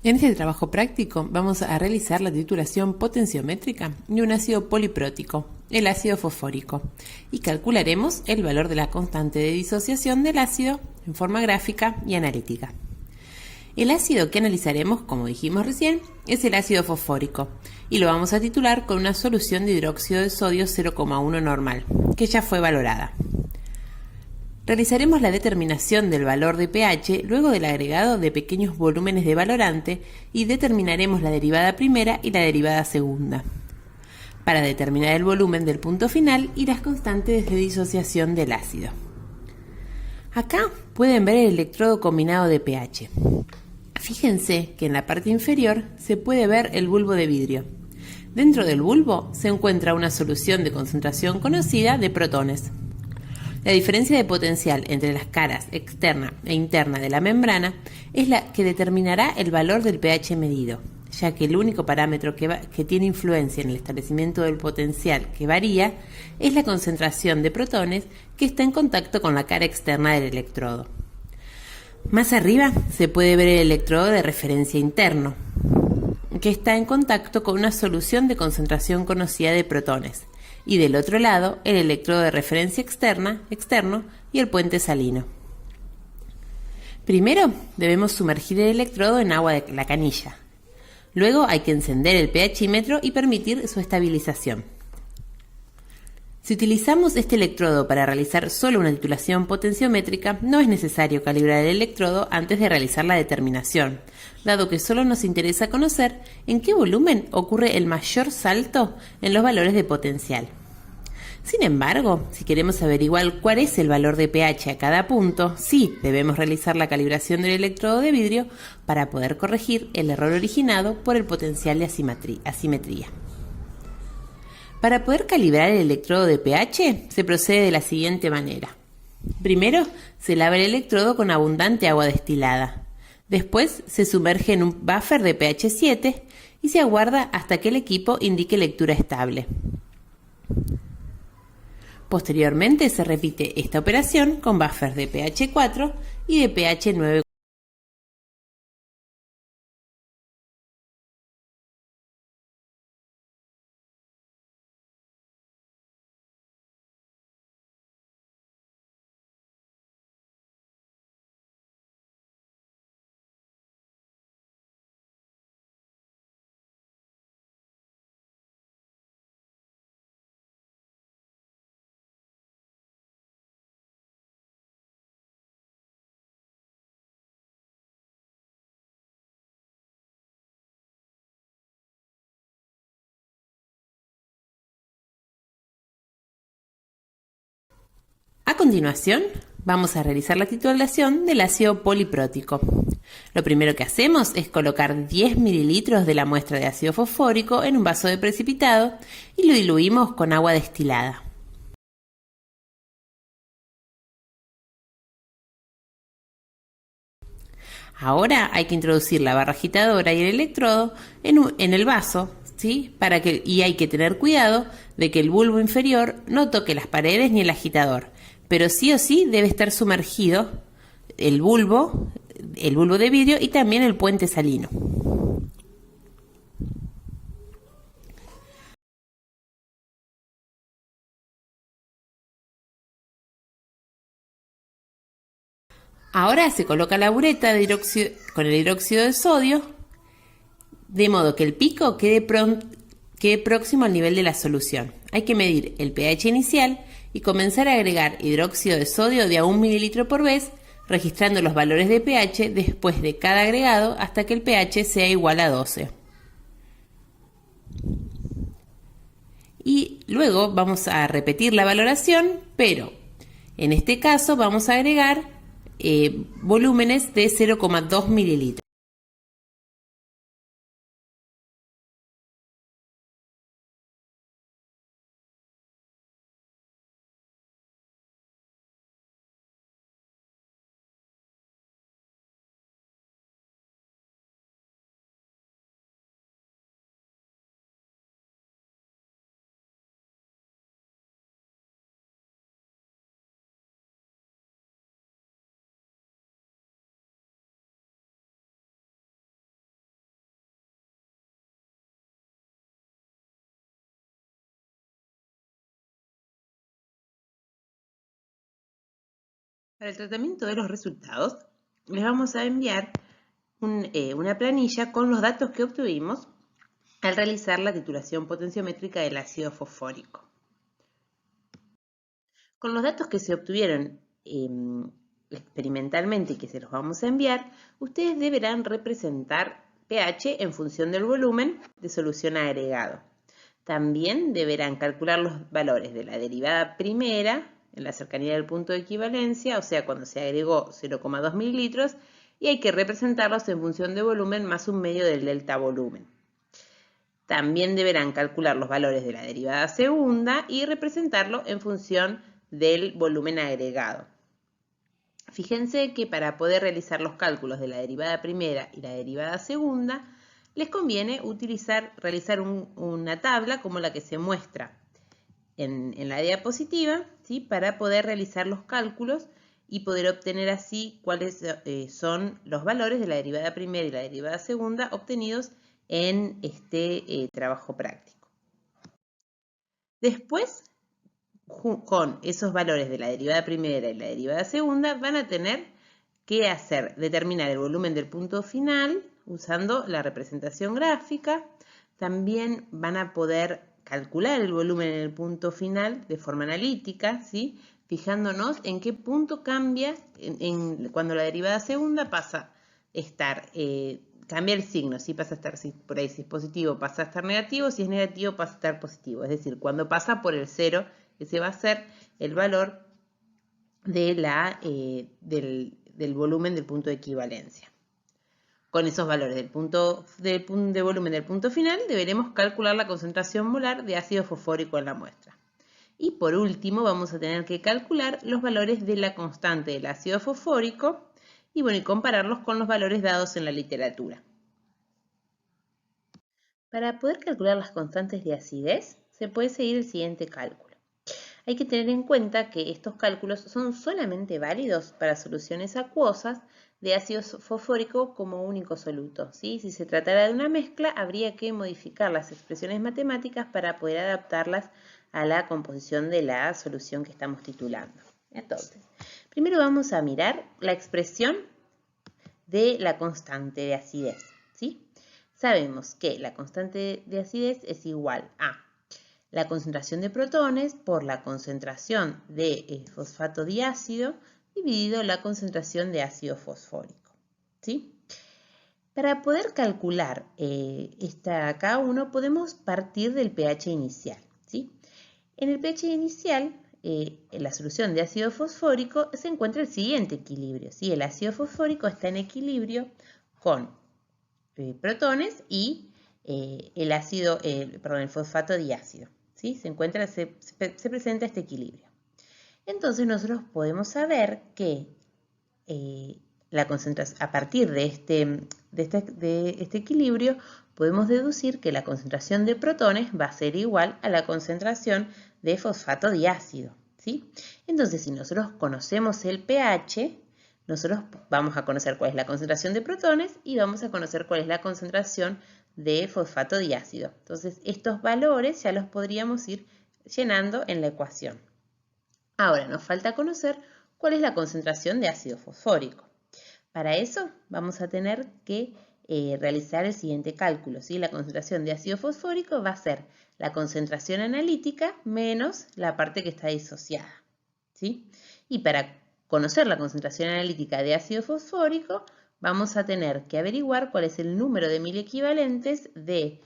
En este trabajo práctico vamos a realizar la titulación potenciométrica de un ácido poliprótico, el ácido fosfórico, y calcularemos el valor de la constante de disociación del ácido en forma gráfica y analítica. El ácido que analizaremos, como dijimos recién, es el ácido fosfórico, y lo vamos a titular con una solución de hidróxido de sodio 0,1 normal, que ya fue valorada. Realizaremos la determinación del valor de pH luego del agregado de pequeños volúmenes de valorante y determinaremos la derivada primera y la derivada segunda, para determinar el volumen del punto final y las constantes de disociación del ácido. Acá pueden ver el electrodo combinado de pH. Fíjense que en la parte inferior se puede ver el bulbo de vidrio. Dentro del bulbo se encuentra una solución de concentración conocida de protones. La diferencia de potencial entre las caras externa e interna de la membrana es la que determinará el valor del pH medido, ya que el único parámetro que tiene influencia en el establecimiento del potencial que varía es la concentración de protones que está en contacto con la cara externa del electrodo. Más arriba se puede ver el electrodo de referencia interno, que está en contacto con una solución de concentración conocida de protones, y del otro lado el electrodo de referencia externo y el puente salino. Primero debemos sumergir el electrodo en agua de la canilla. Luego hay que encender el pHímetro y permitir su estabilización. Si utilizamos este electrodo para realizar solo una titulación potenciométrica, no es necesario calibrar el electrodo antes de realizar la determinación, dado que solo nos interesa conocer en qué volumen ocurre el mayor salto en los valores de potencial. Sin embargo, si queremos averiguar cuál es el valor de pH a cada punto, sí debemos realizar la calibración del electrodo de vidrio para poder corregir el error originado por el potencial de asimetría. Para poder calibrar el electrodo de pH, se procede de la siguiente manera. Primero, se lava el electrodo con abundante agua destilada. Después, se sumerge en un buffer de pH 7 y se aguarda hasta que el equipo indique lectura estable. Posteriormente, se repite esta operación con buffers de pH 4 y de pH 9. A continuación, vamos a realizar la titulación del ácido poliprótico. Lo primero que hacemos es colocar 10 mililitros de la muestra de ácido fosfórico en un vaso de precipitado y lo diluimos con agua destilada. Ahora hay que introducir la barra agitadora y el electrodo en el vaso, ¿sí? Y hay que tener cuidado de que el bulbo inferior no toque las paredes ni el agitador, pero sí o sí debe estar sumergido el bulbo de vidrio y también el puente salino. Ahora se coloca la bureta con el hidróxido de sodio, de modo que el pico quede próximo al nivel de la solución. Hay que medir el pH inicial y comenzar a agregar hidróxido de sodio de a 1 mililitro por vez, registrando los valores de pH después de cada agregado hasta que el pH sea igual a 12. Y luego vamos a repetir la valoración, pero en este caso vamos a agregar volúmenes de 0,2 mililitros. Para el tratamiento de los resultados, les vamos a enviar una planilla con los datos que obtuvimos al realizar la titulación potenciométrica del ácido fosfórico. Con los datos que se obtuvieron experimentalmente y que se los vamos a enviar, ustedes deberán representar pH en función del volumen de solución agregado. También deberán calcular los valores de la derivada primera en la cercanía del punto de equivalencia, o sea, cuando se agregó 0,2 mililitros, y hay que representarlos en función de volumen más un medio del delta volumen. También deberán calcular los valores de la derivada segunda y representarlo en función del volumen agregado. Fíjense que para poder realizar los cálculos de la derivada primera y la derivada segunda, les conviene realizar una tabla como la que se muestra en la diapositiva, ¿sí? Para poder realizar los cálculos y poder obtener así cuáles son los valores de la derivada primera y la derivada segunda obtenidos en este trabajo práctico. Después, con esos valores de la derivada primera y la derivada segunda, van a tener que determinar el volumen del punto final usando la representación gráfica. También van a poder calcular el volumen en el punto final de forma analítica, ¿sí? Fijándonos en qué punto cambia cuando la derivada segunda pasa a estar, cambia el signo, ¿sí? Pasa a estar, por ahí si es positivo pasa a estar negativo, si es negativo pasa a estar positivo, es decir, cuando pasa por el 0, ese va a ser el valor de del volumen del punto de equivalencia. Con esos valores del de volumen del punto final, deberemos calcular la concentración molar de ácido fosfórico en la muestra. Y por último, vamos a tener que calcular los valores de la constante del ácido fosfórico y compararlos con los valores dados en la literatura. Para poder calcular las constantes de acidez, se puede seguir el siguiente cálculo. Hay que tener en cuenta que estos cálculos son solamente válidos para soluciones acuosas de ácido fosfórico como único soluto, ¿sí? Si se tratara de una mezcla, habría que modificar las expresiones matemáticas para poder adaptarlas a la composición de la solución que estamos titulando. Entonces, primero vamos a mirar la expresión de la constante de acidez, ¿sí? Sabemos que la constante de acidez es igual a la concentración de protones por la concentración de fosfato diácido dividido la concentración de ácido fosfórico, ¿sí? Para poder calcular cada uno podemos partir del pH inicial, ¿sí? En el pH inicial, en la solución de ácido fosfórico se encuentra el siguiente equilibrio, ¿sí? El ácido fosfórico está en equilibrio con protones y el fosfato diácido, ¿sí? Se presenta este equilibrio. Entonces nosotros podemos saber que la concentración, a partir de este equilibrio, podemos deducir que la concentración de protones va a ser igual a la concentración de fosfato diácido, ¿sí? Entonces, si nosotros conocemos el pH, nosotros vamos a conocer cuál es la concentración de protones y vamos a conocer cuál es la concentración de fosfato diácido. Entonces, estos valores ya los podríamos ir llenando en la ecuación. Ahora, nos falta conocer cuál es la concentración de ácido fosfórico. Para eso, vamos a tener que realizar el siguiente cálculo, ¿sí? La concentración de ácido fosfórico va a ser la concentración analítica menos la parte que está disociada, ¿sí? Y para conocer la concentración analítica de ácido fosfórico, vamos a tener que averiguar cuál es el número de miliequivalentes de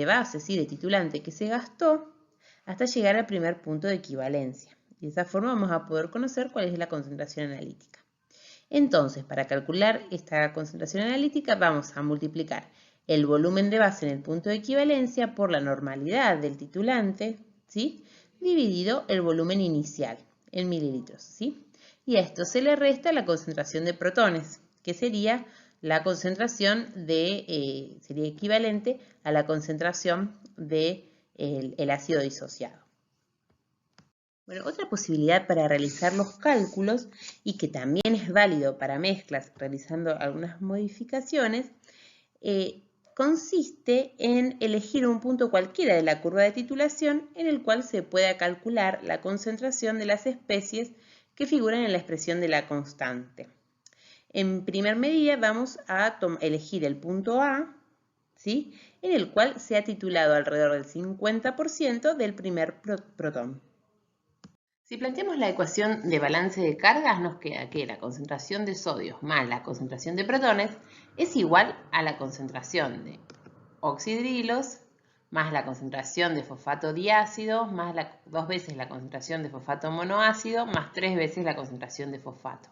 base, ¿sí? De titulante que se gastó hasta llegar al primer punto de equivalencia. Y de esa forma vamos a poder conocer cuál es la concentración analítica. Entonces, para calcular esta concentración analítica vamos a multiplicar el volumen de base en el punto de equivalencia por la normalidad del titulante, ¿sí? Dividido el volumen inicial en mililitros, ¿sí? Y a esto se le resta la concentración de protones, que sería la concentración sería equivalente a la concentración del ácido disociado. Bueno, otra posibilidad para realizar los cálculos y que también es válido para mezclas realizando algunas modificaciones, consiste en elegir un punto cualquiera de la curva de titulación en el cual se pueda calcular la concentración de las especies que figuran en la expresión de la constante. En primer medida vamos a elegir el punto A, ¿sí?, en el cual se ha titulado alrededor del 50% del primer protón. Si planteamos la ecuación de balance de cargas, nos queda que la concentración de sodio más la concentración de protones es igual a la concentración de oxidrilos más la concentración de fosfato diácido más 2 veces la concentración de fosfato monoácido más 3 veces la concentración de fosfato.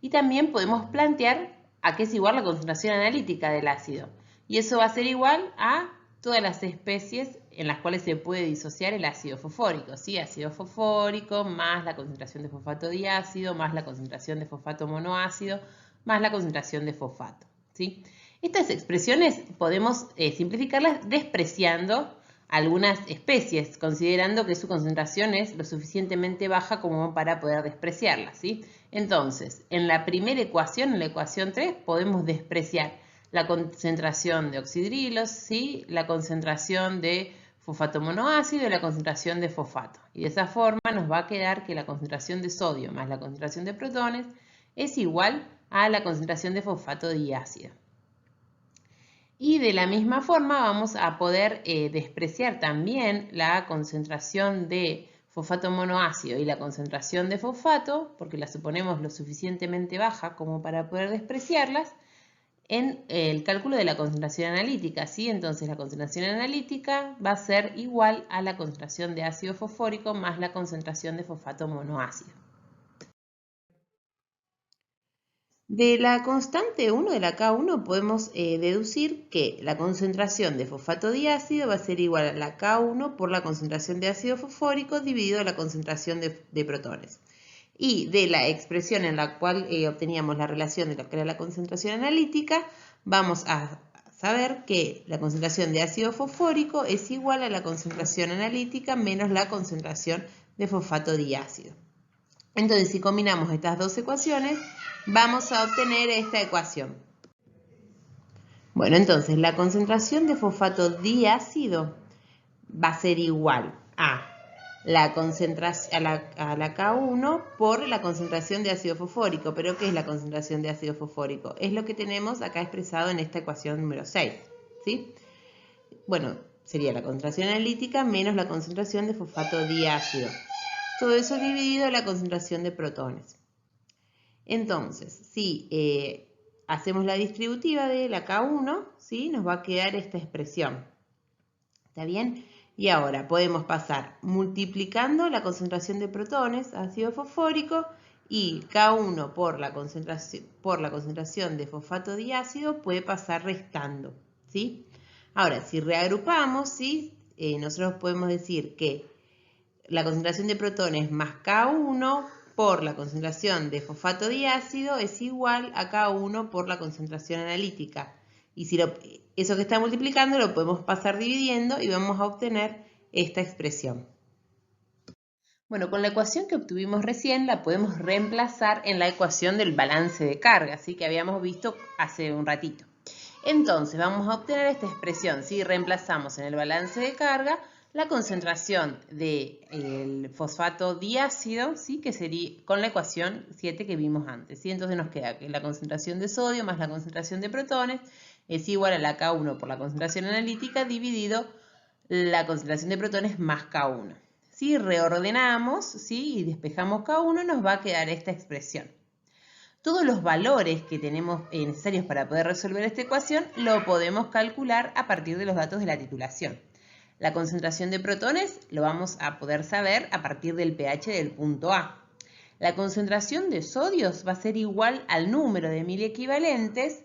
Y también podemos plantear a qué es igual la concentración analítica del ácido. Y eso va a ser igual a todas las especies en las cuales se puede disociar el ácido fosfórico, ¿sí? Ácido fosfórico más la concentración de fosfato diácido más la concentración de fosfato monoácido más la concentración de fosfato, ¿sí? Estas expresiones podemos simplificarlas despreciando algunas especies, considerando que su concentración es lo suficientemente baja como para poder despreciarlas, ¿sí? Entonces, en la primera ecuación, en la ecuación 3, podemos despreciar la concentración de oxidrilos, ¿sí?, la concentración de fosfato monoácido y la concentración de fosfato. Y de esa forma nos va a quedar que la concentración de sodio más la concentración de protones es igual a la concentración de fosfato diácido. Y de la misma forma vamos a poder despreciar también la concentración de fosfato monoácido y la concentración de fosfato, porque la suponemos lo suficientemente baja como para poder despreciarlas, en el cálculo de la concentración analítica, ¿sí? Entonces la concentración analítica va a ser igual a la concentración de ácido fosfórico más la concentración de fosfato monoácido. De la constante 1 de la K1 podemos deducir que la concentración de fosfato diácido va a ser igual a la K1 por la concentración de ácido fosfórico dividido la concentración de protones. Y de la expresión en la cual obteníamos la relación de lo que era la concentración analítica, vamos a saber que la concentración de ácido fosfórico es igual a la concentración analítica menos la concentración de fosfato diácido. Entonces, si combinamos estas dos ecuaciones, vamos a obtener esta ecuación. Bueno, entonces la concentración de fosfato diácido va a ser igual a la K1 por la concentración de ácido fosfórico. ¿Pero qué es la concentración de ácido fosfórico? Es lo que tenemos acá expresado en esta ecuación número 6, ¿sí? Bueno, sería la concentración analítica menos la concentración de fosfato diácido. Todo eso dividido la concentración de protones. Entonces, si hacemos la distributiva de la K1, ¿sí?, nos va a quedar esta expresión. ¿Está bien? Y ahora podemos pasar multiplicando la concentración de protones, ácido fosfórico, y K1 por la concentración de fosfato diácido puede pasar restando, ¿sí? Ahora, si reagrupamos, ¿sí?, nosotros podemos decir que la concentración de protones más K1 por la concentración de fosfato diácido es igual a K1 por la concentración analítica. Y si eso que está multiplicando lo podemos pasar dividiendo y vamos a obtener esta expresión. Bueno, con la ecuación que obtuvimos recién la podemos reemplazar en la ecuación del balance de carga, ¿sí?, que habíamos visto hace un ratito. Entonces vamos a obtener esta expresión si reemplazamos en el balance de carga la concentración del fosfato diácido, ¿sí?, que sería con la ecuación 7 que vimos antes, ¿sí? Entonces nos queda que la concentración de sodio más la concentración de protones es igual a la K1 por la concentración analítica dividido la concentración de protones más K1. Si reordenamos, ¿sí?, y despejamos K1, nos va a quedar esta expresión. Todos los valores que tenemos necesarios para poder resolver esta ecuación lo podemos calcular a partir de los datos de la titulación. La concentración de protones lo vamos a poder saber a partir del pH del punto A. La concentración de sodios va a ser igual al número de 1000 equivalentes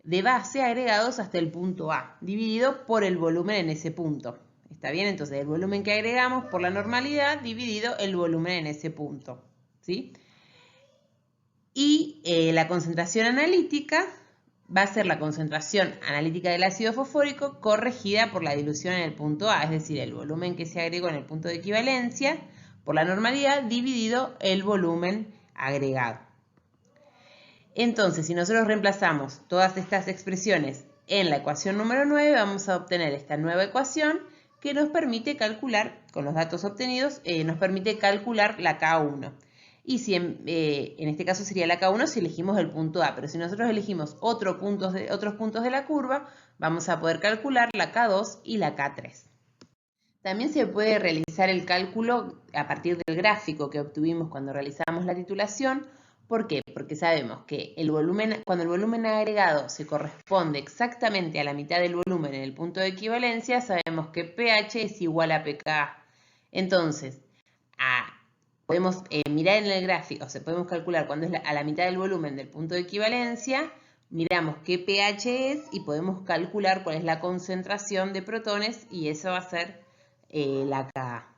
de base agregados hasta el punto A, dividido por el volumen en ese punto. ¿Está bien? Entonces, el volumen que agregamos por la normalidad dividido el volumen en ese punto, ¿sí? Y la concentración analítica va a ser la concentración analítica del ácido fosfórico corregida por la dilución en el punto A, es decir, el volumen que se agregó en el punto de equivalencia por la normalidad dividido el volumen agregado. Entonces, si nosotros reemplazamos todas estas expresiones en la ecuación número 9, vamos a obtener esta nueva ecuación que nos permite calcular, con los datos obtenidos, nos permite calcular la K1. y si en este caso sería la K1 si elegimos el punto A, pero si nosotros elegimos otros puntos de la curva, vamos a poder calcular la K2 y la K3. También se puede realizar el cálculo a partir del gráfico que obtuvimos cuando realizamos la titulación. ¿Por qué? Porque sabemos que cuando el volumen agregado se corresponde exactamente a la mitad del volumen en el punto de equivalencia, sabemos que pH es igual a pK. Entonces, podemos mirar en el gráfico, o sea, podemos calcular cuando es a la mitad del volumen del punto de equivalencia, miramos qué pH es y podemos calcular cuál es la concentración de protones y eso va a ser la Ka.